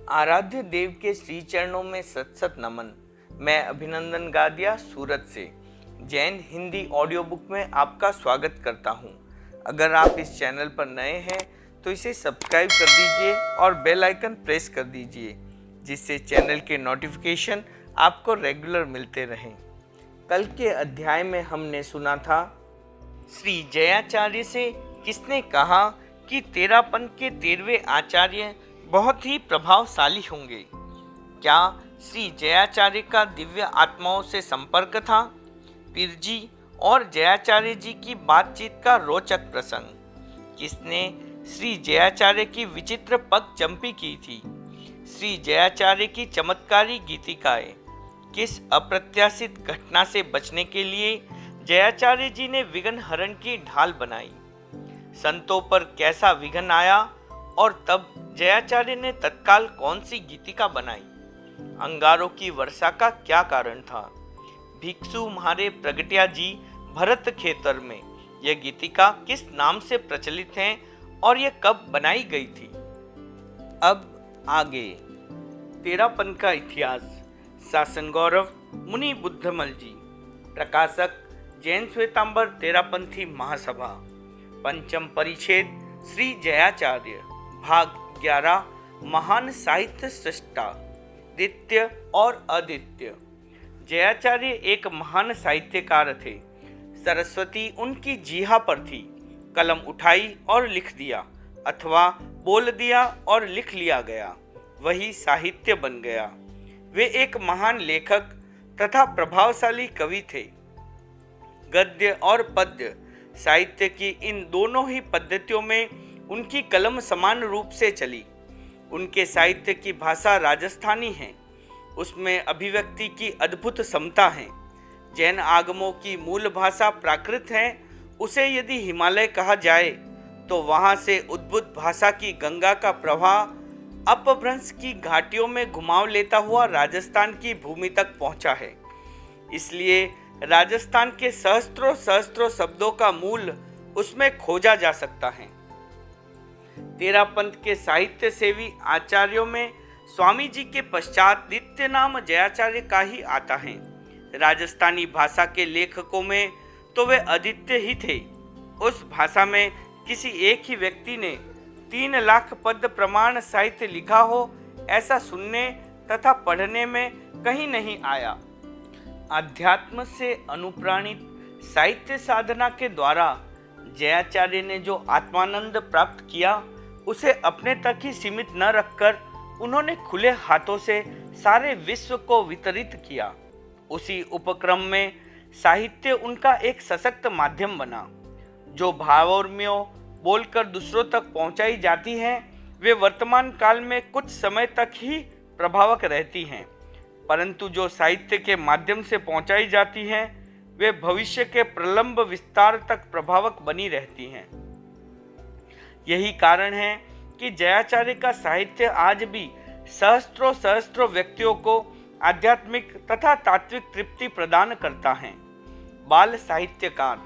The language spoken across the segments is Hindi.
आराध्य देव के श्री चरणों में सत सत नमन। मैं अभिनंदन गादिया सूरत से जैन हिंदी ऑडियो बुक में आपका स्वागत करता हूं। अगर आप इस चैनल पर नए हैं तो इसे सब्सक्राइब कर दीजिए और बेल आइकन प्रेस कर दीजिए, जिससे चैनल के नोटिफिकेशन आपको रेगुलर मिलते रहें। कल के अध्याय में हमने सुना था, श्री जयाचार्य से किसने कहा कि तेरापन के 13वें आचार्य बहुत ही प्रभावशाली होंगे। क्या श्री जयाचार्य का दिव्य आत्माओं से संपर्क था? पीर जी और जयाचार्य जी की बातचीत का रोचक प्रसंग। किसने श्री जयाचार्य की विचित्र पग चंपी की थी? श्री जयाचार्य की चमत्कारी गीतिकाएं। किस अप्रत्याशित घटना से बचने के लिए जयाचार्य जी ने विघ्न हरण की ढाल बनाई? संतों पर कैसा विघ्न आया और तब जयाचार्य ने तत्काल कौन सी गीतिका बनाई? अंगारों की वर्षा का क्या कारण था? भिक्षु म्हारे प्रगटिया जी भरत खेतर में यह गीतिका किस नाम से प्रचलित है और यह कब बनाई गई थी? अब आगे तेरापन का इतिहास। शासन गौरव मुनि बुद्धमल जी। प्रकाशक जैन श्वेतांबर तेरापंथी महासभा। पंचम परिच्छेद श्री जयाचार्य। भाग 11। महान साहित्य सृष्टा द्वितीय और अद्वितीय। जयाचार्य एक महान साहित्यकार थे। सरस्वती उनकी जीहा पर थी। कलम उठाई और लिख दिया, अथवा बोल दिया और लिख लिया गया, वही साहित्य बन गया। वे एक महान लेखक तथा प्रभावशाली कवि थे। गद्य और पद्य साहित्य की इन दोनों ही पद्धतियों में उनकी कलम समान रूप से चली। उनके साहित्य की भाषा राजस्थानी है, उसमें अभिव्यक्ति की अद्भुत समता है। जैन आगमों की मूल भाषा प्राकृत है। उसे यदि हिमालय कहा जाए तो वहाँ से उद्भुत भाषा की गंगा का प्रवाह अपभ्रंश की घाटियों में घुमाव लेता हुआ राजस्थान की भूमि तक पहुँचा है। इसलिए राजस्थान के सहस्त्रों सहस्त्रों शब्दों का मूल उसमें खोजा जा सकता है। तेरापंथ के साहित्य सेवी आचार्यों में स्वामी जी के पश्चात द्वितीय नाम जयाचार्य का ही आता है। राजस्थानी भाषा के लेखकों में तो वे अद्वितीय ही थे। उस भाषा में किसी एक ही व्यक्ति ने 3 लाख पद प्रमाण साहित्य लिखा हो, ऐसा सुनने तथा पढ़ने में कहीं नहीं आया। अध्यात्म से अनुप्राणित साहित्य साधना के द्वारा जयाचार्य ने जो आत्मानंद प्राप्त किया, उसे अपने तक ही सीमित न रखकर उन्होंने खुले हाथों से सारे विश्व को वितरित किया। उसी उपक्रम में साहित्य उनका एक सशक्त माध्यम बना। जो भावोर्मियों बोलकर दूसरों तक पहुंचाई जाती हैं, वे वर्तमान काल में कुछ समय तक ही प्रभावक रहती हैं, परंतु जो साहित्य के माध्यम से पहुंचाई जाती हैं, वे भविष्य के प्रलंब विस्तार तक प्रभावक बनी रहती हैं। यही कारण है कि जयाचार्य का साहित्य आज भी सहस्त्रों सहस्त्रों व्यक्तियों को आध्यात्मिक तथा तात्विक तृप्ति प्रदान करता है। बाल साहित्यकार।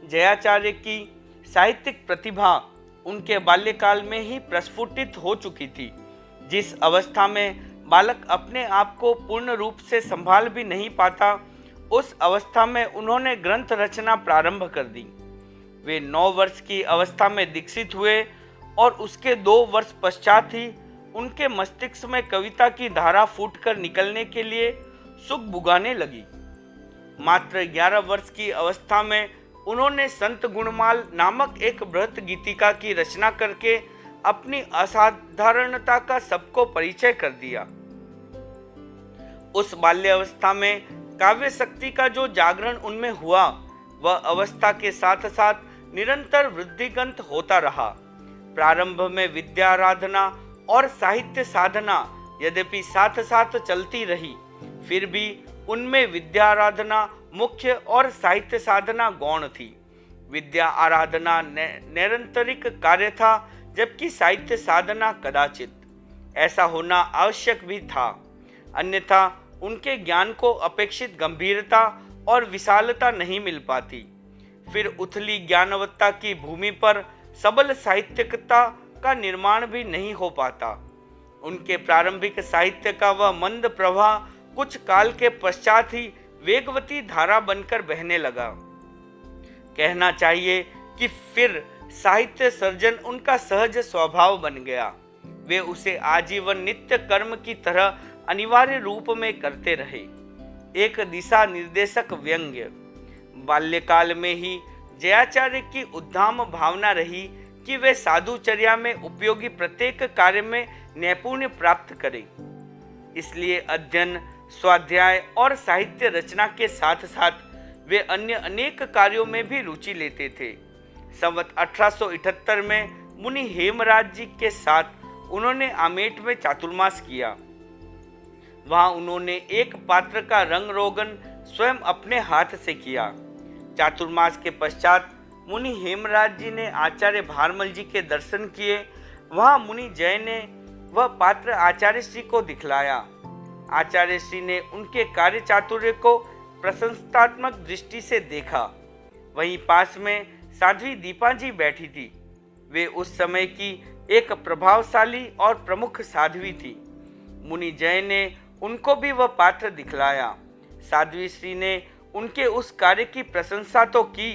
जयाचार्य की साहित्यिक प्रतिभा उनके बाल्यकाल में ही प्रस्फुटित हो चुकी थी। जिस अवस्था में बालक अपने आप को पूर्ण रूप से संभाल भी नहीं पाता, उस अवस्था में उन्होंने ग्रंथ रचना प्रारंभ कर दी। वे 9 वर्ष की अवस्था में दीक्षित हुए और उसके 2 वर्ष पश्चात ही उनके मस्तिष्क में कविता की धारा फूटकर निकलने के लिए सुख बुगाने लगी। मात्र 11 वर्ष की अवस्था में उन्होंने संत गुणमाल नामक एक बृहत गीतिका की रचना करके अपनी असाधारणता का सबको परिचय कर दिया। उस बाल्यावस्था में काव्य शक्ति का जो जागरण उनमें हुआ, वह अवस्था के साथ साथ निरंतर वृद्धिगंत होता रहा। प्रारंभ में विद्याराधना और साहित्य साधना यद्यपि साथ साथ चलती रही, फिर भी उनमें विद्याराधना मुख्य और साहित्य साधना गौण थी। विद्या आराधना निरंतरिक कार्य था, जबकि साहित्य साधना कदाचित। ऐसा होना आवश्यक भी था, अन्यथा उनके ज्ञान को अपेक्षित गंभीरता और विशालता नहीं मिल पाती। फिर उथली ज्ञानवत्ता की भूमि पर सबल साहित्यिकता का निर्माण भी नहीं हो पाता। उनके प्रारंभिक साहित्य का वह मंद प्रवाह कुछ काल के पश्चात ही वेगवती धारा बनकर बहने लगा। कहना चाहिए कि फिर साहित्य सर्जन उनका सहज स्वभाव बन गया। वे उसे आजीवन नित्य कर्म की तरह अनिवार्य रूप में करते रहे। एक दिशा निर्देशक व्यंग्य। बाल्यकाल में ही जयाचार्य की उद्दाम भावना रही कि वे साधुचर्या में उपयोगी प्रत्येक कार्य में नैपुण्य प्राप्त करें। इसलिए अध्ययन, स्वाध्याय और साहित्य रचना के साथ साथ वे अन्य अनेक कार्यों में भी रुचि लेते थे। संवत 1878 में मुनि हेमराज जी के साथ उन्होंने आमेट में चातुर्मास किया। वहां उन्होंने एक पात्र का रंग रोगन स्वयं अपने हाथ से किया। चातुर्मास के पश्चात मुनि हेमराज जी ने आचार्य भारमल जी के दर्शन किए। वहां मुनि जय ने वह पात्र आचार्य श्री को दिखलाया। आचार्य श्री ने उनके कार्य चातुर्य को प्रशंसात्मक दृष्टि से देखा। वहीं पास में साध्वी दीपा जी बैठी थी। वे उस समय की एक प्रभावशाली और प्रमुख साध्वी थी। मुनि जय ने उनको भी वह पात्र दिखलाया। साध्वी श्री ने उनके उस कार्य की प्रशंसा तो की,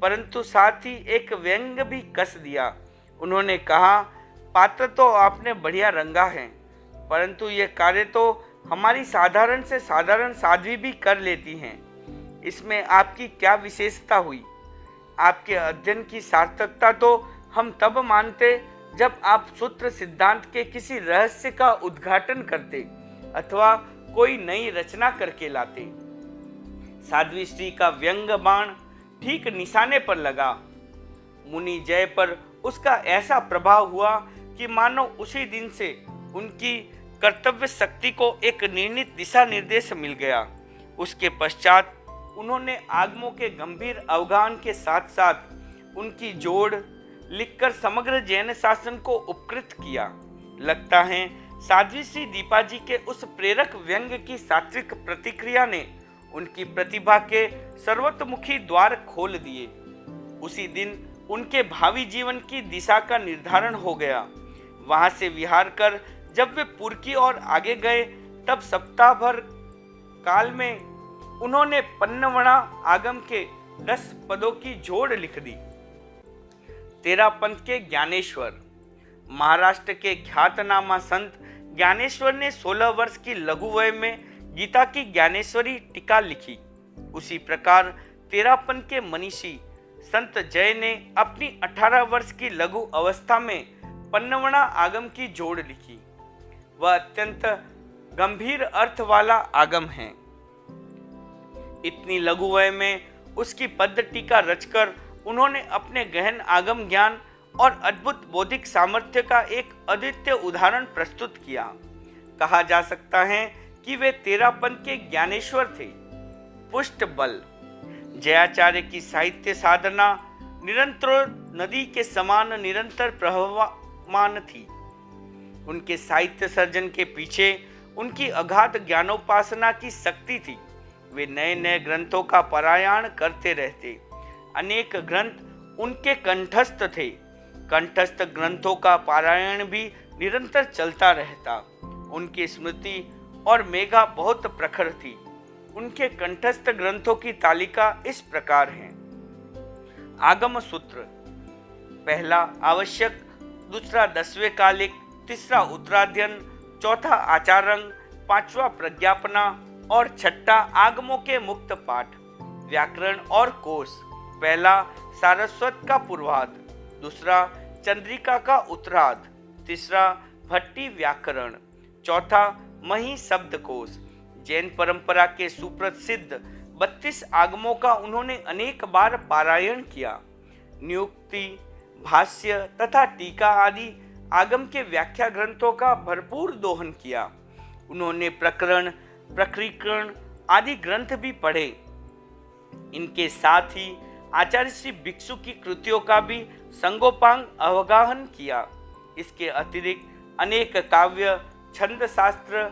परंतु साथ ही एक व्यंग्य भी कस दिया। उन्होंने कहा, पात्र तो आपने बढ़िया रंगा है, परंतु यह कार्य तो हमारी साधारण से साधारण साध्वी भी कर लेती हैं। इसमें आपकी क्या विशेषता हुई? आपके अध्ययन की सार्थकता तो हम तब मानते जब आप सूत्र सिद्धांत के किसी रहस्य का उद्घाटन करते अथवा कोई नई रचना करके लाते। साध्वी श्री का व्यंग बाण ठीक निशाने पर लगा। मुनि जय पर उसका ऐसा प्रभाव हुआ कि मानो उसी दिन से उनकी कर्तव्य शक्ति को एक निर्णित दिशा निर्देश मिल गया। उसके पश्चात उन्होंने आगमों के गंभीर अवगाहन के साथ साथ उनकी जोड़ लिखकर समग्र जैन शासन को उपकृत किया। लगता है साध्वी श्री दीपा जी के उस प्रेरक व्यंग की सात्विक प्रतिक्रिया ने उनकी प्रतिभा के सर्वतोमुखी द्वार खोल दिए। उसी दिन उनके भावी जीवन की दिशा का निर्धारण हो गया। वहां से विहार कर जब वे पुरकी और आगे गए तब सप्ताह भर काल में उन्होंने पन्नवणा आगम के 10 पदों की जोड़ लिख दी। तेरापंथ के ज्ञानेश्वर। महाराष्ट्र के ख्यातनामा संत ज्ञानेश्वर ने 16 वर्ष की लघु वय में गीता की ज्ञानेश्वरी टीका लिखी। उसी प्रकार तेरापंथ के मनीषी संत जय ने अपनी 18 वर्ष की लघु अवस्था में पन्नवणा आगम की जोड़ लिखी। वह अत्यंत गंभीर अर्थ वाला आगम है। इतनी लघु वय में उसकी पद टीका रचकर उन्होंने अपने गहन आगम ज्ञान और अद्भुत बौद्धिक सामर्थ्य का एक अद्वितीय उदाहरण प्रस्तुत किया। कहा जा सकता है कि वे तेरापंथ के ज्ञानेश्वर थे। पुष्ट बल। जयाचार्य की साहित्य साधना निरंतर नदी के समान निरंतर प्रवहमान थी। उनके साहित्य सर्जन के पीछे उनकी अगाध ज्ञानोपासना की शक्ति थी। वे नए नए ग्रंथों का पारायण करते रहते। अनेक ग्रंथ उनके कंठस्थ थे। कंठस्थ ग्रंथों का पारायण भी निरंतर चलता रहता। उनकी स्मृति और मेघा बहुत प्रखर थी। उनके कंठस्थ ग्रंथों की तालिका इस प्रकार है। आगम सूत्र। पहला आवश्यक, दूसरा 10वें कालिक, तीसरा उत्तराध्ययन, चौथा आचारंग, पांचवा प्रज्ञापना और छठा आगमों के मुक्त पाठ। व्याकरण और कोश। पहला सारस्वत का पूर्वार्ध, दूसरा चंद्रिका का उत्तरार्ध, तीसरा भट्टी व्याकरण, चौथा मही शब्दकोश। जैन परंपरा के सुप्रसिद्ध 32 आगमों का उन्होंने अनेक बार पारायण किया। नियुक्ति, भाष्य तथा टीका आदि आगम के व्याख्या ग्रंथों का भरपूर दोहन किया। उन्होंने प्रकरण, प्रकरीकरण आदि ग्रंथ भी पढ़े। इनके साथ ही आचार्य श्री भिक्षु की कृतियों का भी संगोपांग अवगाहन किया। इसके अतिरिक्त अनेक काव्य, छंद शास्त्र,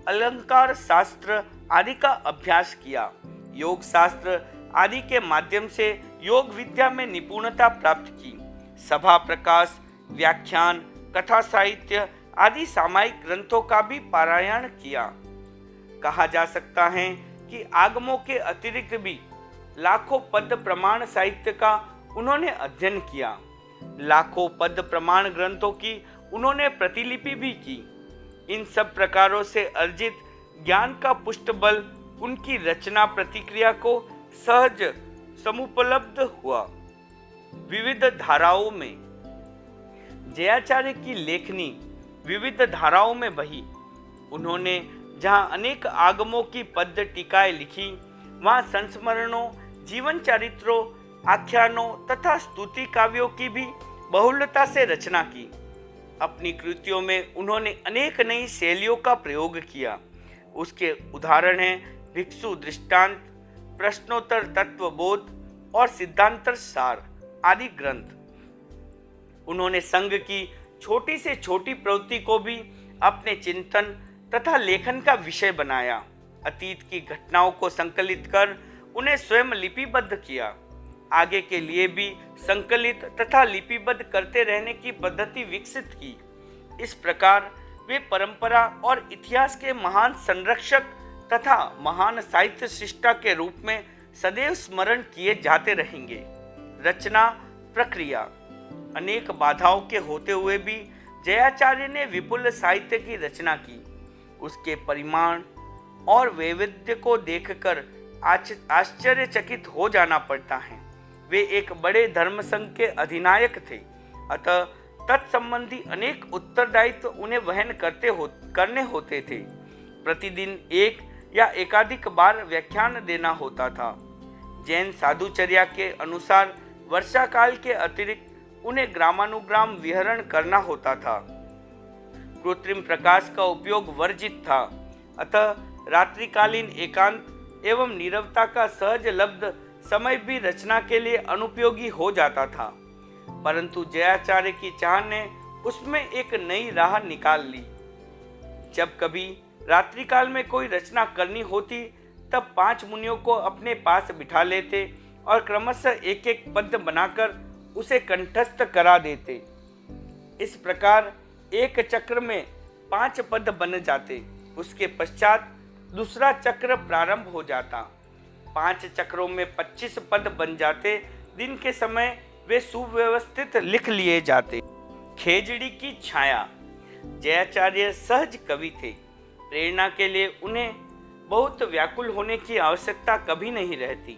अलंकार शास्त्र आदि का अभ्यास किया। योग शास्त्र आदि के माध्यम से योग विद्या में निपुणता प्राप्त की। सभा प्रकाश, व्याख्यान, कथा साहित्य आदि सामायिक ग्रंथों का भी पारायण किया। कहा जा सकता है कि आगमों के अतिरिक्त भी लाखों पद प्रमाण साहित्य का उन्होंने अध्ययन किया। लाखों पद प्रमाण ग्रंथों की उन्होंने प्रतिलिपि भी की। इन सब प्रकारों से अर्जित ज्ञान का पुष्ट बल उनकी रचना प्रतिक्रिया को सहज समुपलब्ध हुआ। विविध धाराओं में जयाचार्य की लेखनी विविध धाराओं में बही। उन्होंने जहां अनेक आगमों की पद्य टीकाएं लिखी, वहां संस्मरणों, जीवन चरित्रों, आख्यानों तथा स्तुति काव्यों की भी बहुलता से रचना की। अपनी कृतियों में उन्होंने अनेक नई शैलियों का प्रयोग किया। उसके उदाहरण हैं भिक्षु दृष्टांत, प्रश्नोत्तर तत्वबोध और सिद्धांतर सार आदि ग्रंथ। उन्होंने संघ की छोटी से छोटी प्रवृत्ति को भी अपने चिंतन तथा लेखन का विषय बनाया। अतीत की घटनाओं को संकलित कर उन्हें स्वयं लिपिबद्ध किया। आगे के लिए भी संकलित तथा लिपिबद्ध करते रहने की पद्धति विकसित की। इस प्रकार वे परंपरा और इतिहास के महान संरक्षक तथा महान साहित्य सृष्टा के रूप में सदैव स्मरण किए जाते रहेंगे। रचना प्रक्रिया अनेक बाधाओं के होते हुए भी जयाचार्य ने विपुल साहित्य की रचना की। उसके परिमाण और वैविध्य को देखकर आश्चर्यचकित हो जाना पड़ता है। वे एक बड़े धर्म संघ के अधिनायक थे, अतः तत्संबंधी अनेक उत्तरदायित्व उन्हें वहन करने होते थे। प्रतिदिन एक या एकाधिक बार व्याख्यान देना होता था। जैन साधुचर्या के अनुसार वर्षा काल के अतिरिक्त उन्हें ग्रामानुग्राम विहरण करना होता था। कृत्रिम प्रकाश का उपयोग वर्जित था, अतः रात्रिकालीन एकांत एवं नीरवता का सहज लब्ध समय भी रचना के लिए अनुपयोगी हो जाता था। परंतु जयाचार्य की चाह ने उसमें एक नई राह निकाल ली। जब कभी रात्रिकाल में कोई रचना करनी होती, तब 5 मुनियों को अपने पास बिठा लेते और क्रमशः एक एक पद्य बनाकर उसे कंठस्थ करा देते। इस प्रकार एक चक्र में 5 पद बन जाते। उसके पश्चात दूसरा चक्र प्रारंभ हो जाता। 5 चक्रों में 25 पद बन जाते। दिन के समय वे सुव्यवस्थित लिख लिए जाते। खेजड़ी की छाया जयाचार्य सहज कवि थे। प्रेरणा के लिए उन्हें बहुत व्याकुल होने की आवश्यकता कभी नहीं रहती।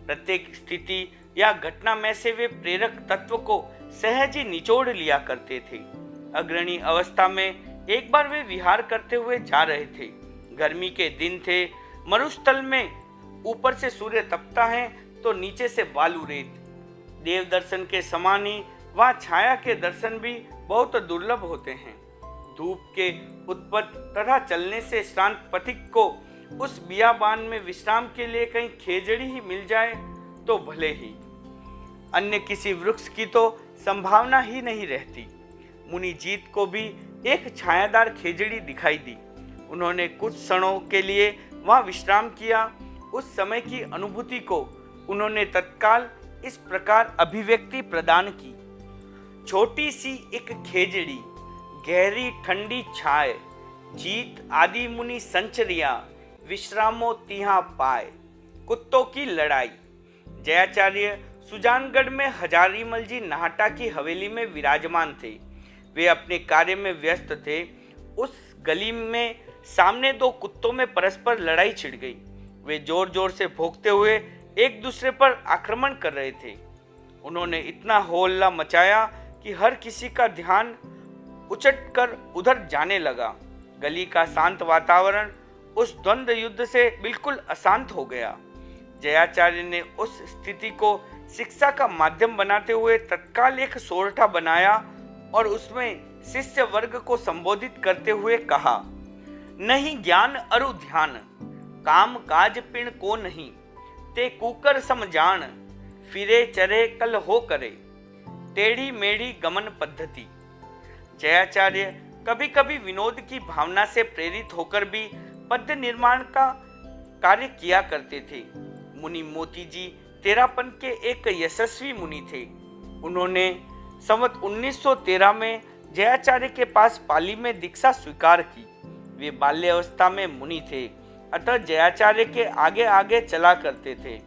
प्रत्येक स्थिति या घटना में से वे प्रेरक तत्व को सहज ही निचोड़ लिया करते थे। अग्रणी अवस्था में एक बार वे विहार करते हुए जा रहे थे। गर्मी के दिन थे। मरुस्थल में ऊपर से सूर्य तपता है तो नीचे से बालू रेत। देव दर्शन के समान ही वहाँ छाया के दर्शन भी बहुत दुर्लभ होते हैं। धूप के उत्पत तथा चलने से श्रांत पथिक को उस बियाबान में विश्राम के लिए कहीं खेजड़ी ही मिल जाए तो भले ही, अन्य किसी वृक्ष की तो संभावना ही नहीं रहती। मुनि जीत को भी एक छायादार खेजड़ी दिखाई दी। उन्होंने कुछ क्षणों के लिए वहां विश्राम किया। उस समय की अनुभूति को उन्होंने तत्काल इस प्रकार अभिव्यक्ति प्रदान की। छोटी सी एक खेजड़ी, गहरी ठंडी छाए, जीत आदि मुनि संचरिया, विश्रामो तिहा पाए, कुत्तों की लड़ाई। जयाचार्य सुजानगढ़ में हजारीमल जी नाहटा की हवेली में विराजमान थे। वे अपने कार्य में व्यस्त थे। उस गली में सामने 2 कुत्तों में परस्पर लड़ाई छिड़ गई। वे जोर जोर से भौंकते हुए एक दूसरे पर आक्रमण कर रहे थे। उन्होंने इतना होल्ला मचाया कि हर किसी का ध्यान उचट कर उधर जाने लगा। गली का शांत वातावरण उस द्वंद्व युद्ध से बिल्कुल अशांत हो गया। जयाचार्य ने उस स्थिति को शिक्षा का माध्यम बनाते हुए तत्काल एक सोरठा बनाया और उसमें शिष्य वर्ग को संबोधित करते हुए कहा, नहीं ज्ञान अरु ध्यान, काम काज पिण को नहीं, ते कुकर समझान, फिरे चरे कल हो करे, टेढ़ी मेढ़ी गमन पद्धति। जयाचार्य कभी कभी विनोद की भावना से प्रेरित होकर भी पद्य निर्माण का कार्य किया करते थे। मुनि मोती जी तेरापन के एक यशस्वी मुनि थे। उन्होंने संवत 1913 में जयाचार्य के पास पाली में दीक्षा स्वीकार की। वे बाल्यावस्था में मुनि थे, अतः जयाचार्य के आगे आगे चला करते थे।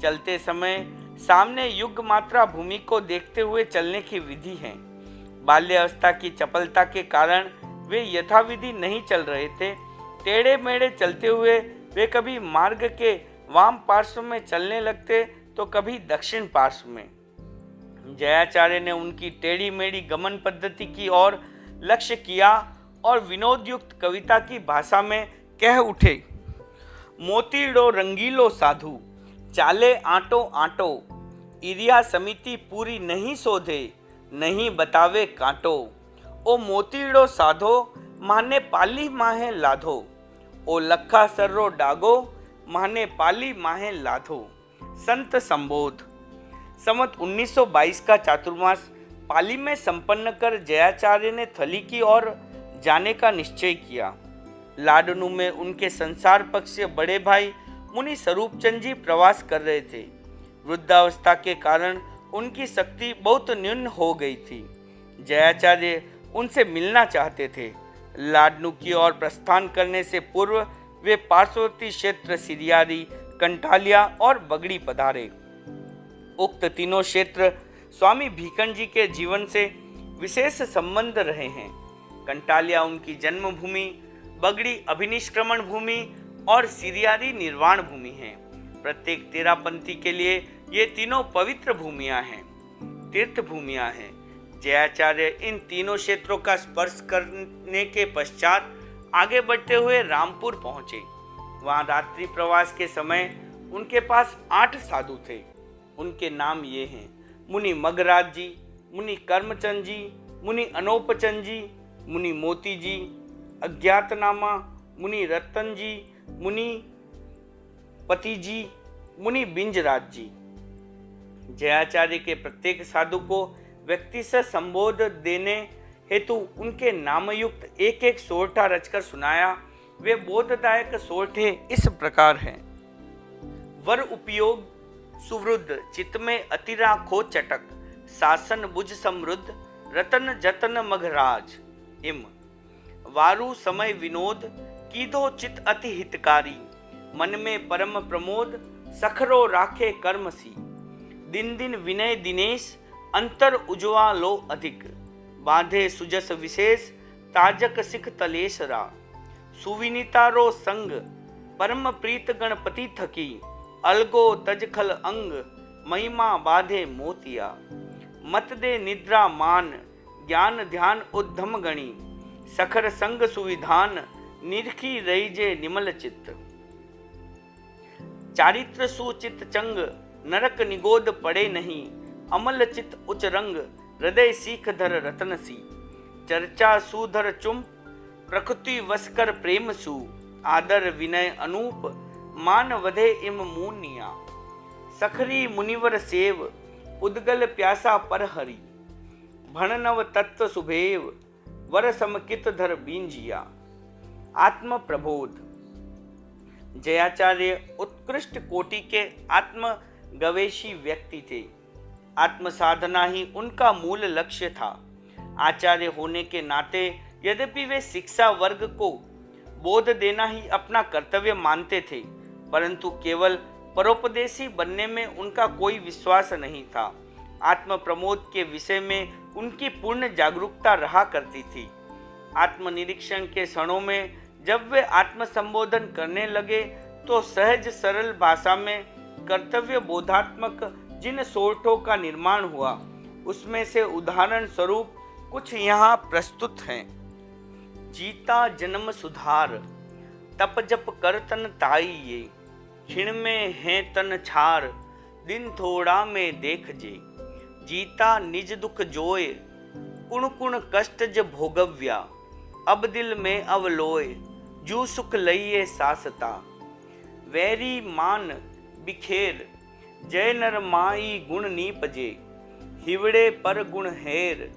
चलते समय सामने युग मात्रा भूमि को देखते हुए चलने की विधि है। बाल्यावस्था की चपलता के कारण वे यथाविधि नहीं चल रहे थे। टेढ़े मेढ़े चलते हुए वे कभी मार्ग के वाम पार्श्व में चलने लगते तो कभी दक्षिण पार्श्व में। जयाचार्य ने उनकी टेढ़ी मेढ़ी गमन पद्धति की ओर लक्ष्य किया और विनोद युक्त कविता की भाषा में कह उठे, मोतीड़ो रंगीलो साधु चाले आटो आटो, इरिया समिति पूरी नहीं सोधे नहीं बतावे कांटो। ओ मोतीड़ो साधो माने पाली माहे लाधो, ओ लखा सर्रो डागो माने पाली माहे लाधो। संत संबोध। संवत 1922 का चातुर्मास पाली में संपन्न कर जयाचार्य ने थली की ओर जाने का निश्चय किया। लाडनू में उनके संसार पक्ष से बड़े भाई मुनि स्वरूपचंद जी प्रवास कर रहे थे। वृद्धावस्था के कारण उनकी शक्ति बहुत न्यून हो गई थी। जयाचार्य उनसे मिलना चाहते थे। लाडनू की ओर प्रस्थान करने से पूर्व वे पार्श्ववर्ती क्षेत्र सिरियारी, कंटालिया और बगड़ी पधारे। उक्त तीनों क्षेत्र स्वामी भीखंड जी के जीवन से विशेष संबंध रहे हैं। कंटालिया उनकी जन्मभूमि, बगड़ी अभिनिष्क्रमण भूमि और सिरियारी निर्वाण भूमि है। प्रत्येक तेरापंथी के लिए ये तीनों पवित्र भूमियां हैं, तीर्थ भूमियां हैं। जयाचार्य इन तीनों क्षेत्रों का स्पर्श करने के पश्चात आगे बढ़ते हुए रामपुर पहुंचे। वहां रात्रि प्रवास के समय उनके पास 8 साधु थे। उनके नाम ये हैं: मुनि मगराज जी, मुनि कर्मचंद जी, मुनि अनोपचंद जी, मुनि मोती जी, अज्ञातनामा, मुनि रतन जी, मुनि पति जी, मुनि बिंजराज जी। जयाचार्य के प्रत्येक साधु को व्यक्ति से संबोध देने हेतु उनके नामयुक्त एक एक सोरठा रचकर सुनाया। वे बोधदायक सोरठे इस प्रकार हैं: वर उपयोग सुवृद्ध, चित्त में अतिरा खो चटक, शासन बुझ समृद्ध, रतन जतन मघराज। इम वारु समय विनोद, कीधो चित अति हितकारी, मन में परम प्रमोद, सखरो राखे कर्मसी। दिन दिन विनय दिनेश, अंतर उजवा लो अधिक, बांधे सुजस विशेष, ताजक सिख तलेसरा। सुविनीतारो संग, परम प्रीत गणपति थकी, अलगो तजखल अंग, महिमा बाधे मोतिया। मत दे निद्रा मान, ज्ञान ध्यान उद्धम गणी, सखर संग सुविधान, निरखी रही जे निमल चित्त। चारित्र सुचित चंग, नरक निगोद पड़े नहीं, अमल चित उच्च रंग, हृदय सीख धर रतन सी। चर्चा सुधर चुम, प्रकृति वस्कर प्रेम सु, आदर विनय अनूप, मान वधे इम मुनिया। सखरी मुनिवर सेव, उद्गल प्यासा पर हरि, भणनव तत्व सुभेव, वर समकित धर बींजिया। आत्म प्रबोध। जयाचार्य उत्कृष्ट कोटि के आत्म गवेशी व्यक्ति थे। आत्म साधना ही उनका मूल लक्ष्य था। आचार्य होने के नाते यद्यपि वे शिक्षा वर्ग को बोध देना ही अपना कर्तव्य मानते थे, परंतु केवल परोपदेशी बनने में उनका कोई विश्वास नहीं था। आत्म प्रमोद के विषय में उनकी पूर्ण जागरूकता रहा करती थी। आत्मनिरीक्षण के क्षणों में जब वे आत्म संबोधन करने लगे तो सहज सरल भाषा में कर्तव्य बोधात्मक जिन सोरठों का निर्माण हुआ, उसमें से उदाहरण स्वरूप कुछ यहाँ प्रस्तुत हैं। जीता जन्म सुधार, तप जप कर तन ताई ये, क्षण में है तन छार, दिन थोड़ा में देख जे। जीता निज दुख जोय, कुण कुण कष्ट ज भोगव्या, अब दिल में अवलोय, जू सुख लइये सासता। वैरी मान बिखेर, जय नर माई गुण नीपजे, हिवड़े पर गुण हेर,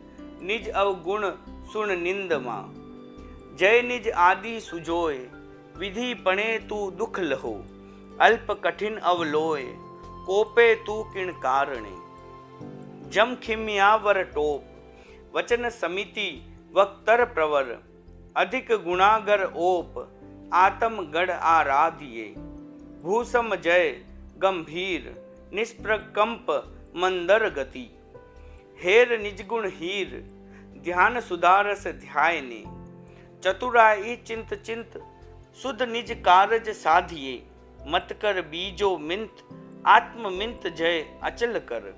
निज अवगुण सुन निंद माँ। जय निज आदि सुजोय, विधि पणे तू दुख लहो, अल्प कठिन अवलोय, कोपे तू किण कारणे। जम खिम्यावर टोप, वचन समिति वक्तर प्रवर, अधिक गुणागर ओप, आत्म गढ़ आराधिये, भूसम जय गंभीर, निष्प्रकंप मंदर गति, हेर निजगुण हीर, ध्यान सुधारस ध्यायने, चतुराई चिंत चिंत, सुध निज कारज साधिये, मत कर बीजो मिंत, आत्म मिंत जय अचल कर।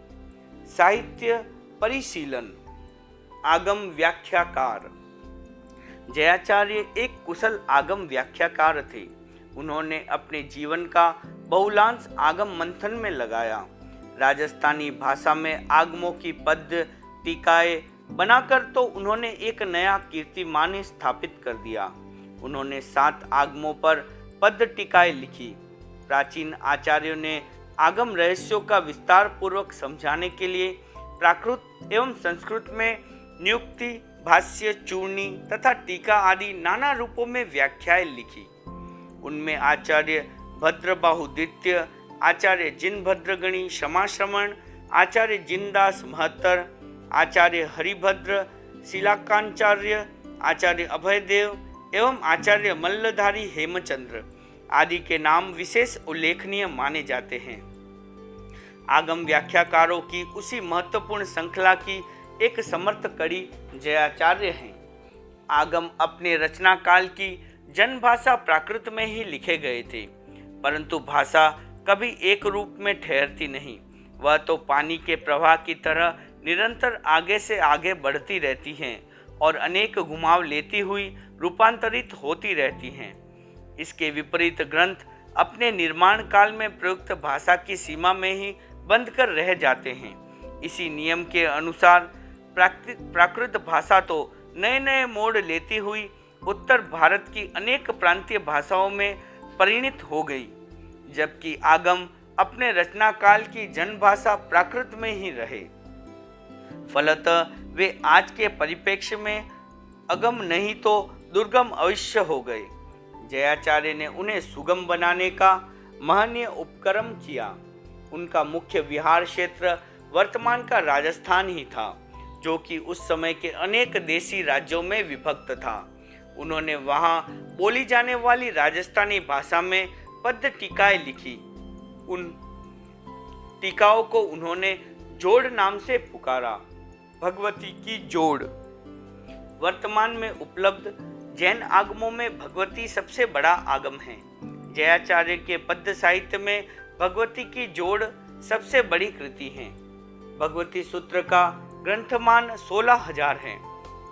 साहित्य परिशीलन। आगम व्याख्याकार। जयाचार्य एक कुशल आगम व्याख्याकार थे। उन्होंने अपने जीवन का बहुलांश आगम मंथन में लगाया। राजस्थानी भाषा में आगमों की पद्य टीकाएं बनाकर तो उन्होंने एक नया कीर्तिमान स्थापित कर दिया। उन्होंने 7 आगमों पर पद्य टीकाएं लिखी। प्राचीन आचार्यों ने आगम रहस्यों का विस्तार पूर्वक समझाने के लिए प्राकृत एवं संस्कृत में नियुक्ति, भाष्य, चूर्णी तथा टीका आदि नाना रूपों में व्याख्याएं लिखी। उनमें आचार्य भद्रबाहु द्वितीय, आचार्य जिनभद्रगणी क्षमाश्रमण, आचार्य जिनदास महत्तर, आचार्य हरिभद्र शिलाकांचार्य, आचार्य अभयदेव एवं आचार्य मल्लधारी हेमचंद्र आदि के नाम विशेष उल्लेखनीय माने जाते हैं। आगम व्याख्याकारों की उसी महत्वपूर्ण श्रृंखला की एक समर्थ कड़ी जयाचार्य हैं। आगम अपने रचना काल की जनभाषा प्राकृत में ही लिखे गए थे, परंतु भाषा कभी एक रूप में ठहरती नहीं। वह तो पानी के प्रवाह की तरह निरंतर आगे से आगे बढ़ती रहती हैं और अनेक घुमाव लेती हुई रूपांतरित होती रहती हैं। इसके विपरीत ग्रंथ अपने निर्माण काल में प्रयुक्त भाषा की सीमा में ही बंद कर रह जाते हैं। इसी नियम के अनुसार प्राकृत भाषा तो नए नए मोड़ लेती हुई उत्तर भारत की अनेक प्रांतीय भाषाओं में परिणित हो गई, जबकि आगम अपने रचना काल की जनभाषा प्राकृत में ही रहे। फलतः वे आज के परिप्रेक्ष्य में अगम नहीं तो दुर्गम अवश्य हो गए। जयाचार्य ने उन्हें सुगम बनाने का महनीय उपक्रम किया। उनका मुख्य विहार क्षेत्र वर्तमान का राजस्थान ही था, जो कि उस समय के अनेक देशी राज्यों में विभक्त था। उन्होंने वहां बोली जाने वाली राजस्थानी भाषा में पद्य टीकाएं लिखी। उन टीकाओं को उन्होंने जोड़ नाम से पुकारा। भगवती की जोड़। वर्तमान में उपलब्ध जैन आगमों में भगवती सबसे बड़ा आगम है। जयाचार्य के पद्य साहित्य में भगवती की जोड़ सबसे बड़ी कृति है। भगवती सूत्र का ग्रंथमान 16,000 है।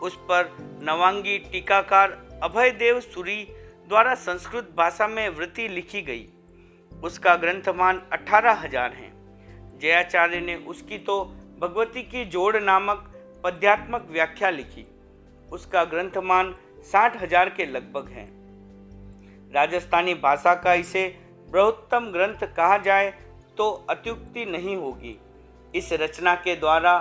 उस पर नवांगी टीकाकार अभयदेव सूरी द्वारा संस्कृत भाषा में वृत्ति लिखी गई। उसका ग्रंथमान 18,000 है। जयाचार्य ने उसकी तो भगवती की जोड़ नामक पद्यात्मक व्याख्या लिखी। उसका ग्रंथमान 60,000 के लगभग है। राजस्थानी भाषा का इसे बृहत्तम ग्रंथ कहा जाए तो अत्युक्ति नहीं होगी। इस रचना के द्वारा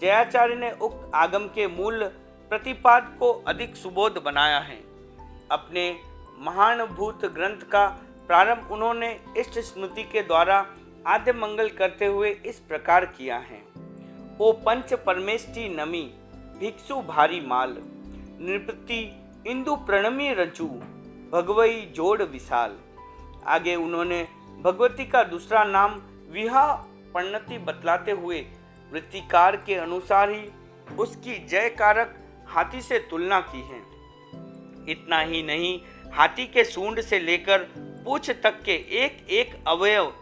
जयाचार्य ने उक्त आगम के मूल प्रतिपाद को अधिक सुबोध बनाया है। अपने महानुभूत ग्रंथ का प्रारंभ उन्होंने इष्ट स्मृति के द्वारा आद्य मंगल करते हुए इस प्रकार किया है। ओ पंच परमेष्टि नमी, भिक्षु भारी माल, नृपति इंदु प्रणमी रचू, भगवई जोड़ विशाल। आगे उन्होंने भगवती का दूसरा नाम विहा पण्णति बतलाते हुए वृत्तिकार के अनुसार ही उसकी जय कारक हाथी से तुलना की है। इतना ही नहीं, हाथी के सूंड से लेकर पूंछ तक के एक एक अवयव,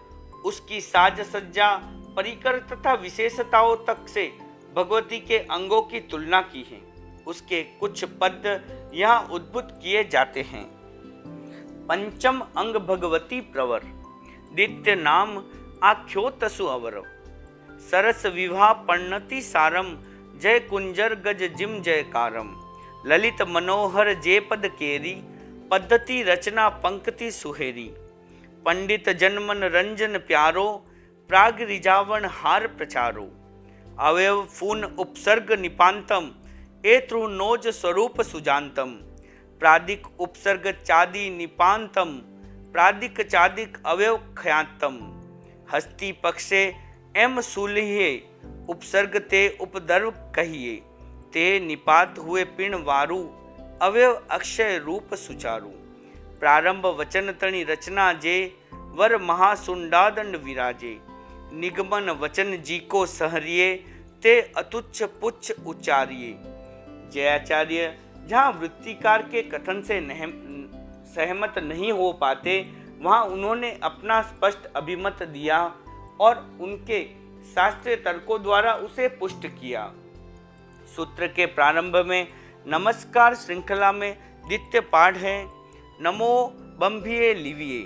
उसकी साज सज्जा, परिकर तथा विशेषताओं तक से भगवती के अंगों की तुलना की है। उसके कुछ पद्य यहाँ उद्भुत किए जाते हैं। पंचम अंग भगवती प्रवर, दित्य नाम आख्योतसु अवरव, सरस विवाह पण्णति सारम, जय कुंजर गज जिम जयकारम, ललित मनोहर जे पद केरी, पद्धति रचना पंक्ति सुहेरी, पंडित जनमन रंजन प्यारो, प्राग रिजावन हार प्रचारो, अवयव फून उपसर्ग निपांतम, एत्रु नोज स्वरूप सुजांतम, प्रादिक उपसर्ग चादी निपांतम, प्रादिक चादिक अवयव ख्यातम, हस्ती पक्षे एम सुलिहे, उपसर्ग ते उपदर्व कहिए, ते निपात हुए पिण वारु अवयव अक्षय रूप सुचारू। प्रारंभ वचन तणी रचना जे वर महासुंडादंड विराजे। निगमन वचन जी को सहरिये ते अतुच्छ पुच्छ उच्चारिये। जयाचार्य जहाँ वृत्तिकार के कथन से सहमत नहीं हो पाते वहाँ उन्होंने अपना स्पष्ट अभिमत दिया और उनके शास्त्रीय तर्कों द्वारा उसे पुष्ट किया। सूत्र के प्रारंभ में नमस्कार श्रृंखला में द्वितीय पाठ है नमो बंभिये लिविये।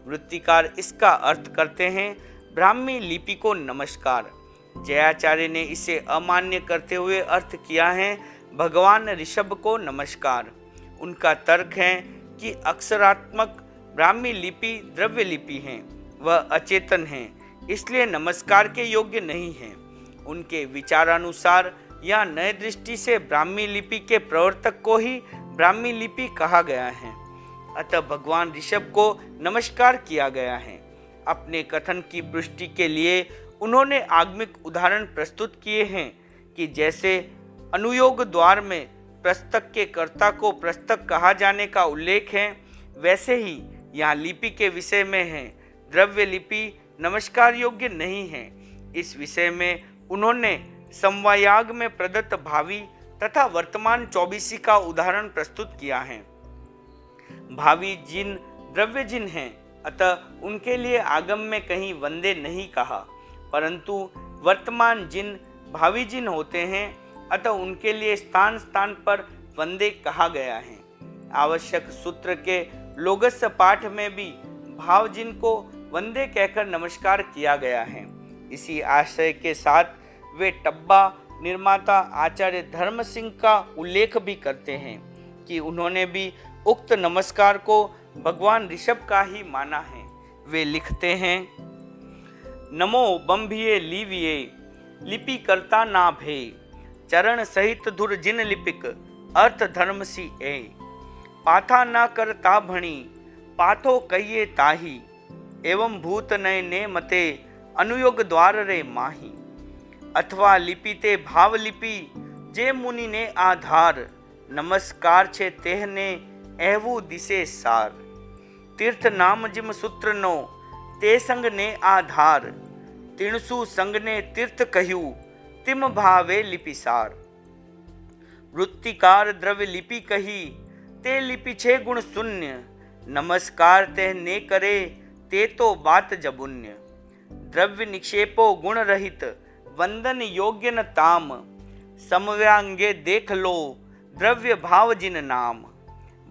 वृत्तिकार इसका अर्थ करते हैं ब्राह्मी लिपि को नमस्कार। जयाचार्य ने इसे अमान्य करते हुए अर्थ किया है भगवान ऋषभ को नमस्कार। उनका तर्क है कि अक्षरात्मक ब्राह्मी लिपि द्रव्य लिपि है, वह अचेतन है, इसलिए नमस्कार के योग्य नहीं है। उनके विचारानुसार या नए दृष्टि से ब्राह्मी लिपि के प्रवर्तक को ही ब्राह्मी लिपि कहा गया है, अतः भगवान ऋषभ को नमस्कार किया गया है। अपने कथन की पुष्टि के लिए उन्होंने आगमिक उदाहरण प्रस्तुत किए हैं कि जैसे अनुयोग द्वार में प्रस्तक के कर्ता को प्रस्तक कहा जाने का उल्लेख है, वैसे ही यहाँ लिपि के विषय में है द्रव्य लिपि नमस्कार योग्य नहीं है। इस विषय में उन्होंने समवायाग में प्रदत्त भावी तथा वर्तमान चौबीसी का उदाहरण प्रस्तुत किया है। भावी जिन द्रव्य जिन हैं, अतः उनके लिए आगम में कहीं वंदे नहीं कहा, परंतु वर्तमान जिन भावी जिन होते हैं, अतः उनके लिए स्थान स्थान पर वंदे कहा गया है। आवश्यक सूत्र के लोगस पाठ में भी भाव जिन को वंदे कहकर नमस्कार किया गया है। इसी आशय के साथ वे टब्बा निर्माता आचार्य धर्म सिंह का उल्लेख भी करते हैं कि उन्होंने भी उक्त नमस्कार को भगवान ऋषभ का ही माना है। वे लिखते हैं नमो बंभिये लीविये लिपि करता ना भे चरण सहित धुर जिन लिपिक अर्थ धर्म सी ए पाथा ना करता भणी पाथो कहिए ताही एवं भूत नय ने मते अनुयोग द्वार रे माही। अथवा लिपि ते भाव लिपि जे मुनि ने आधार नमस्कार छे तेहने एवु दिसे सार। तीर्थ नाम जिम सूत्र नो ते संग ने आधार तिणसु संग ने तीर्थ कहू तिम भावे लिपिसार। वृत्तिकार द्रव्य लिपि कही ते लिपि छे गुण शून्य नमस्कार ते ने करे ते तो बात जबुन्य। द्रव्य निक्षेपो गुण रहित वंदन योग्य न ताम समव्यांगे देख लो द्रव्य भाव जिन नाम।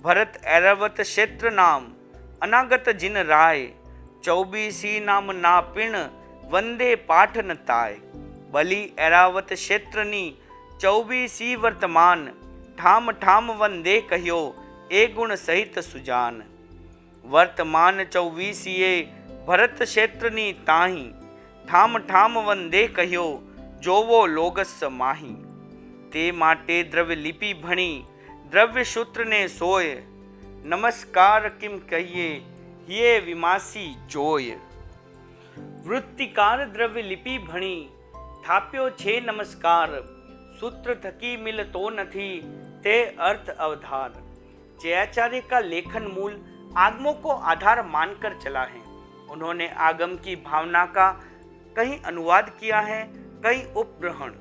भरत ऐरावत क्षेत्र नाम अनागत जिन राय चौबीसी नाम ना पिण वंदे पाठ न ताय। बलि ऐरावत क्षेत्रनी चौबीसी वर्तमान ठाम ठाम वंदे कह्यो ए गुण सहित सुजान। वर्तमान चौबीसिये भरत क्षेत्रनी ताही ठाम ठाम वंदे कह्यो जो वो लोगस माही। ते माटे द्रव्य लिपि भणी द्रव्य सूत्र ने सोय नमस्कार किम कहिए ये विमासी जोय। वृत्तिकार द्रव्य लिपि भणी थाप्यो छे नमस्कार सूत्र थकी मिल तो नथी ते अर्थ अवधार। जयाचार्य का लेखन मूल आगमों को आधार मानकर चला है। उन्होंने आगम की भावना का कहीं अनुवाद किया है, कहीं उपग्रहण।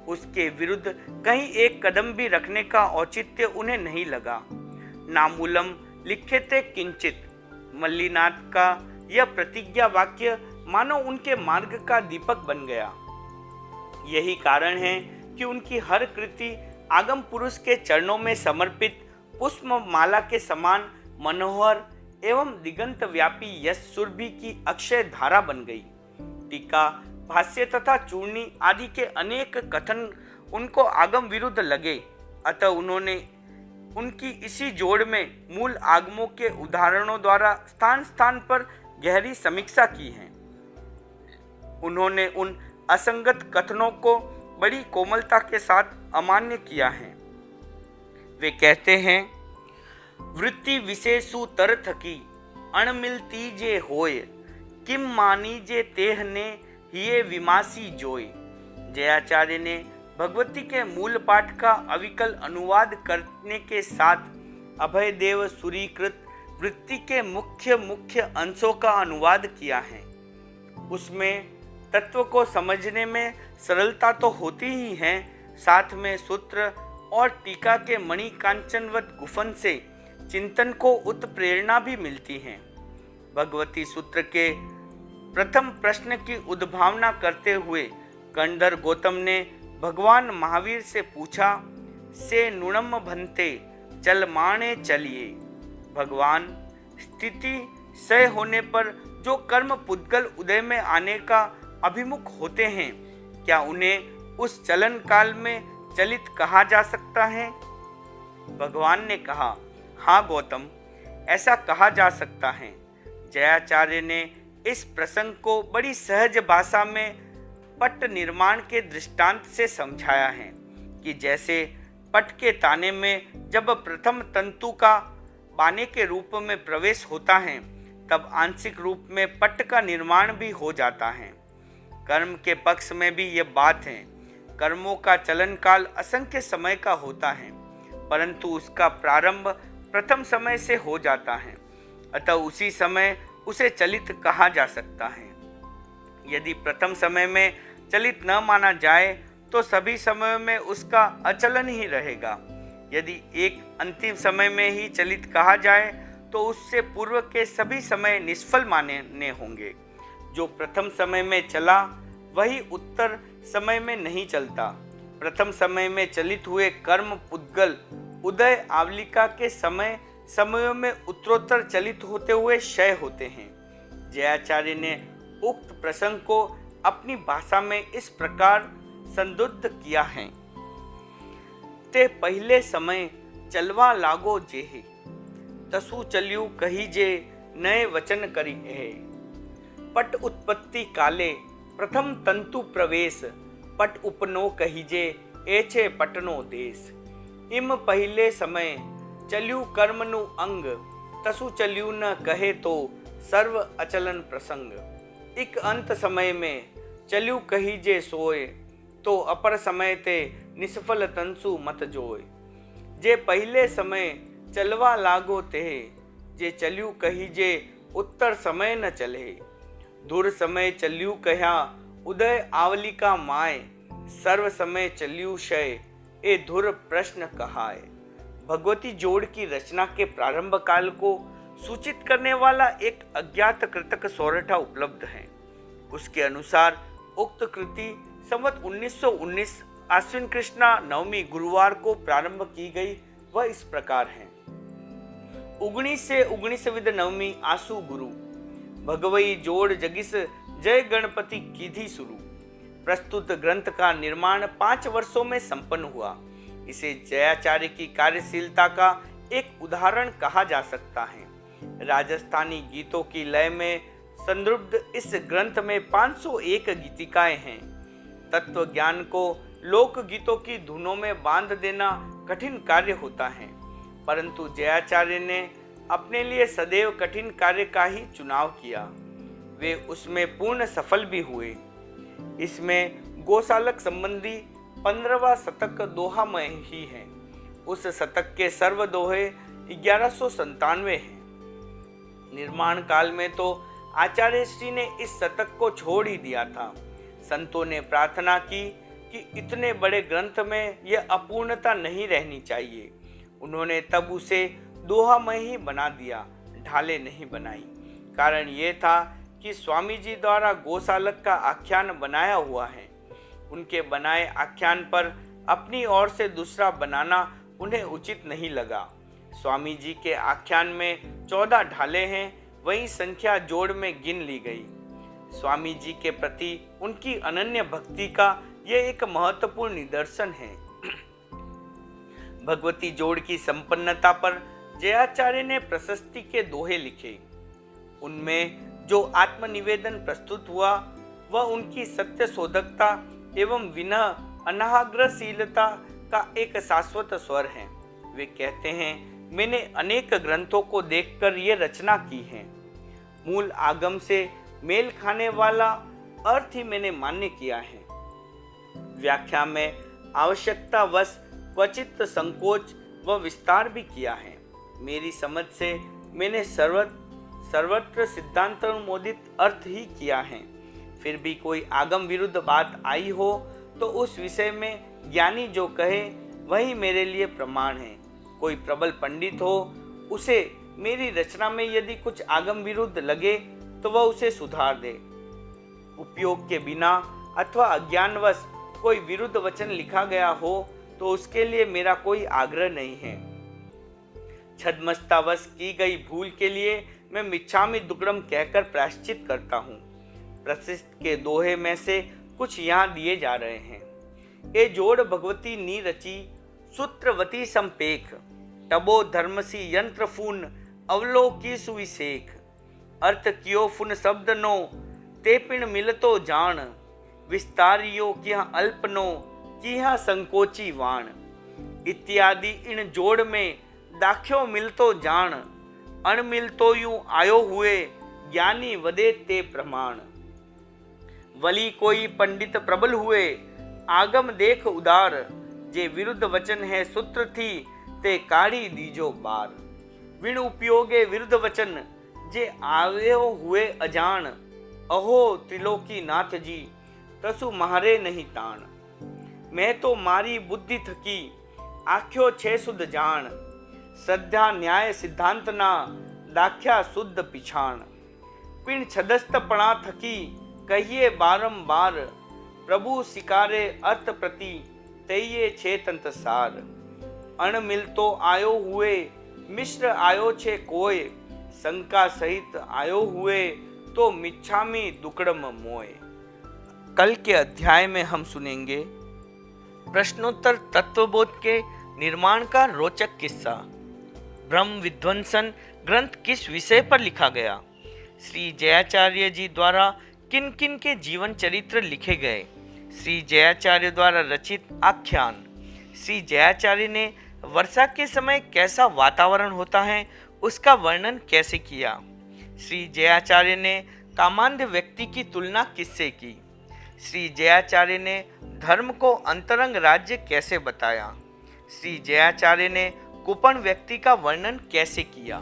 उसके विरुद्ध कहीं एक कदम भी रखने का औचित्य उन्हें नहीं लगा। नामूलम लिख्यते किंचित मल्लीनाथ का यह प्रतिज्ञा वाक्य मानो उनके मार्ग का दीपक बन गया। यही कारण है कि उनकी हर कृति आगम पुरुष के चरणों में समर्पित पुष्प माला के समान मनोहर एवं दिगंत व्यापी यश सुरभि की अक्षय धारा बन गई। टीका, भाष्य तथा चूर्णी आदि के अनेक कथन उनको आगम विरुद्ध लगे, अतः उन्होंने उनकी इसी जोड़ में मूल आगमों के उदाहरणों द्वारा स्थान स्थान पर गहरी समीक्षा की है। उन्होंने उन असंगत कथनों को बड़ी कोमलता के साथ अमान्य किया है। वे कहते हैं वृत्ति विशेषु तर थकी अणमिलती जे होय किम मानी जे तेह ने हिये विमासी जोय। जयाचार्य ने भगवती के मूल पाठ का अविकल अनुवाद करने के साथ अभयदेव सूरीकृत वृत्ति के मुख्य अंशों का अनुवाद किया है। उसमें तत्व को समझने में सरलता तो होती ही है, साथ में सूत्र और टीका के मणि कांचनवत गुफन से चिंतन को उत्प्रेरणा भी मिलती है। भगवती सूत्र के प्रथम प्रश्न की उद्भावना करते हुए कंधर गौतम ने भगवान महावीर से पूछा, से नुणम भन्ते चल माने चलिए। भगवान, स्थिति सह होने पर जो कर्म पुद्गल उदय में आने का अभिमुख होते हैं, क्या उन्हें उस चलन काल में चलित कहा जा सकता है? भगवान ने कहा, हाँ गौतम, ऐसा कहा जा सकता है। जयाचार्य ने इस प्रसंग को बड़ी सहज भाषा में पट निर्माण के दृष्टांत से समझाया है कि जैसे पट के ताने में जब प्रथम तंतु का बाने के रूप में प्रवेश होता है, तब आंशिक रूप में पट का निर्माण भी हो जाता है। कर्म के पक्ष में भी यह बात है। कर्मों का चलन काल असंख्य समय का होता है, परंतु उसका प्रारंभ प्रथम समय से हो जाता है, अतः उसी समय उसे चलित कहा जा सकता है। यदि प्रथम समय में चलित न माना जाए तो सभी समय में उसका अचलन ही रहेगा। यदि एक अंतिम समय में ही चलित कहा जाए तो उससे पूर्व के सभी समय निष्फल मानने होंगे। जो प्रथम समय में चला वही उत्तर समय में नहीं चलता। प्रथम समय में चलित हुए कर्म पुद्गल उदय आवलिका के समयों में उत्तरोत्तर चलित होते हुए क्षय होते हैं। जयाचार्य ने उक्त प्रसंग को अपनी भाषा में इस प्रकार संदुद्ध किया है। ते पहले समय चलवा लागो जेहे, तसु चलियु कही जे नए वचन करी है। पट उत्पत्ति काले प्रथम तंतु प्रवेश, पट उपनो कहीजे एछे पटनो देश। इम पहले समय चलियु कर्मनु अंग, तसु चलियु न कहे तो सर्व अचलन प्रसंग। इक अंत समय में चलियु कहीजे सोए, तो अपर समय ते निष्फल तंसु मत जोए। जे पहले समय चलवा लागो तेहे, जे चलियु कहीजे उत्तर समय न चले। दूर समय चलियु कह्या उदय आवलिका माय, सर्व समय चलियु शय ए धुर प्रश्न कहाय। भगवती जोड़ की रचना के प्रारंभ काल को सूचित करने वाला एक अज्ञात कृतक सोरठा उपलब्ध है। उसके अनुसार उक्त कृति संवत 1919 आश्विन कृष्णा नवमी गुरुवार को प्रारंभ की गई। वह इस प्रकार है। 19 से 19 विद नवमी आसु गुरु, भगवई जोड़ जगिस जय गणपति कीधी शुरू। प्रस्तुत ग्रंथ का निर्माण 5 वर्षों में संपन्न हुआ। इसे जयाचार्य की कार्यशीलता का एक उदाहरण कहा जा सकता है। राजस्थानी गीतों की लय में संदर्भ इस ग्रंथ में 501 गीतिकाएं हैं। तत्व ज्ञान को लोक गीतों की धुनों में बांध देना कठिन कार्य होता है, परंतु जयाचार्य ने अपने लिए सदैव कठिन कार्य का ही चुनाव किया। वे उसमें पूर्ण सफल भी हुए। इसमें गोशालक संबंधी 15वां शतक दोहा में ही है। उस शतक के सर्व दोहे 1197 हैं। निर्माण काल में तो आचार्य श्री ने इस शतक को छोड़ ही दिया था। संतों ने प्रार्थना की कि इतने बड़े ग्रंथ में यह अपूर्णता नहीं रहनी चाहिए। उन्होंने तब उसे दोहामय ही बना दिया, ढाले नहीं बनाई। कारण ये था कि स्वामी जी द्वारा गोशालक का आख्यान बनाया हुआ है। उनके बनाए आख्यान पर अपनी ओर से दूसरा बनाना उन्हें उचित नहीं लगा। स्वामी जी के आख्यान में 14 ढाले हैं, वही संख्या जोड़ में गिन ली गई। स्वामी जी के प्रति उनकी अनन्य भक्ति का यह एक महत्वपूर्ण निदर्शन है। भगवती जोड़ की संपन्नता पर जयाचार्य ने प्रशस्ति के दोहे लिखे। उनमें जो आत्मनिवेदन प्रस्तुत हुआ वह उनकी सत्य शोधकता एवं विनय अनाग्रहशीलता का एक शाश्वत स्वर है। वे कहते हैं, मैंने अनेक ग्रंथों को देखकर ये रचना की है। मूल आगम से मेल खाने वाला अर्थ ही मैंने मान्य किया है। व्याख्या में आवश्यकतावश क्वचित संकोच व विस्तार भी किया है। मेरी समझ से मैंने सर्वत्र सिद्धांतोन्मोदित अर्थ ही किया है। फिर भी कोई आगम विरुद्ध बात आई हो तो उस विषय में ज्ञानी जो कहे वही मेरे लिए प्रमाण है। कोई प्रबल पंडित हो, उसे मेरी रचना में यदि कुछ आगम विरुद्ध लगे तो वह उसे सुधार दे। उपयोग के बिना अथवा अज्ञानवश कोई विरुद्ध वचन लिखा गया हो तो उसके लिए मेरा कोई आग्रह नहीं है। छद्मस्तावश की गई भूल के लिए मैं मिच्छामि दुक्कडम कहकर प्रायश्चित करता हूँ। प्रशिष्ट के दोहे में से कुछ यहाँ दिए जा रहे हैं। ए जोड़ भगवती नी रची सूत्रवती संपेख, टबो धर्मसी यंत्र फून अवलोकी सुविशेख। अर्थ कियो फुन शब्द नो ते पिण मिलतो जान, विस्तारियो किया अल्पनो किया संकोची वाण। इत्यादि इन जोड़ में दाख्यो मिलतो जान, अण मिलतो यूं आयो हुए ज्ञानी वदे ते प्रमाण। वली कोई पंडित प्रबल हुए आगम देख उदार, जे विरुद्ध वचन है सूत्र थी ते काढ़ी दीजो बार। विण उपयोगे विरुद्ध वचन जे आयो हुए अजान, अहो त्रिलोकी नाथ जी तसु मारे नहीं ताण। मैं तो मारी बुद्धि थकी आख्यो छे सुध जान, श्रद्धा न्याय सिद्धांत ना दाख्या शुद्ध पिछाण। पिण छदस्तपणा थकी कहिए बारंबार, प्रभु सिकारे अर्थ प्रति तैये छे तंत सार। अण मिलतो आयो हुए मिश्र आयो छे कोय, शंका सहित आयो हुए तो मिच्छामि दुक्कडम मोय। कल के अध्याय में हम सुनेंगे प्रश्नोत्तर तत्वबोध के निर्माण का रोचक किस्सा। ब्रह्म विध्वंसन ग्रंथ किस विषय पर लिखा गया? श्री जयाचार्य जी द्वारा किन किन के जीवन चरित्र लिखे गए? श्री जयाचार्य द्वारा रचित आख्यान। श्री जयाचार्य ने वर्षा के समय कैसा वातावरण होता है उसका वर्णन कैसे किया? श्री जयाचार्य ने कामांध व्यक्ति की तुलना किससे की? श्री जयाचार्य ने धर्म को अंतरंग राज्य कैसे बताया? श्री जयाचार्य ने कुपन व्यक्ति का वर्णन कैसे किया?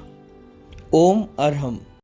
ओम अरहम।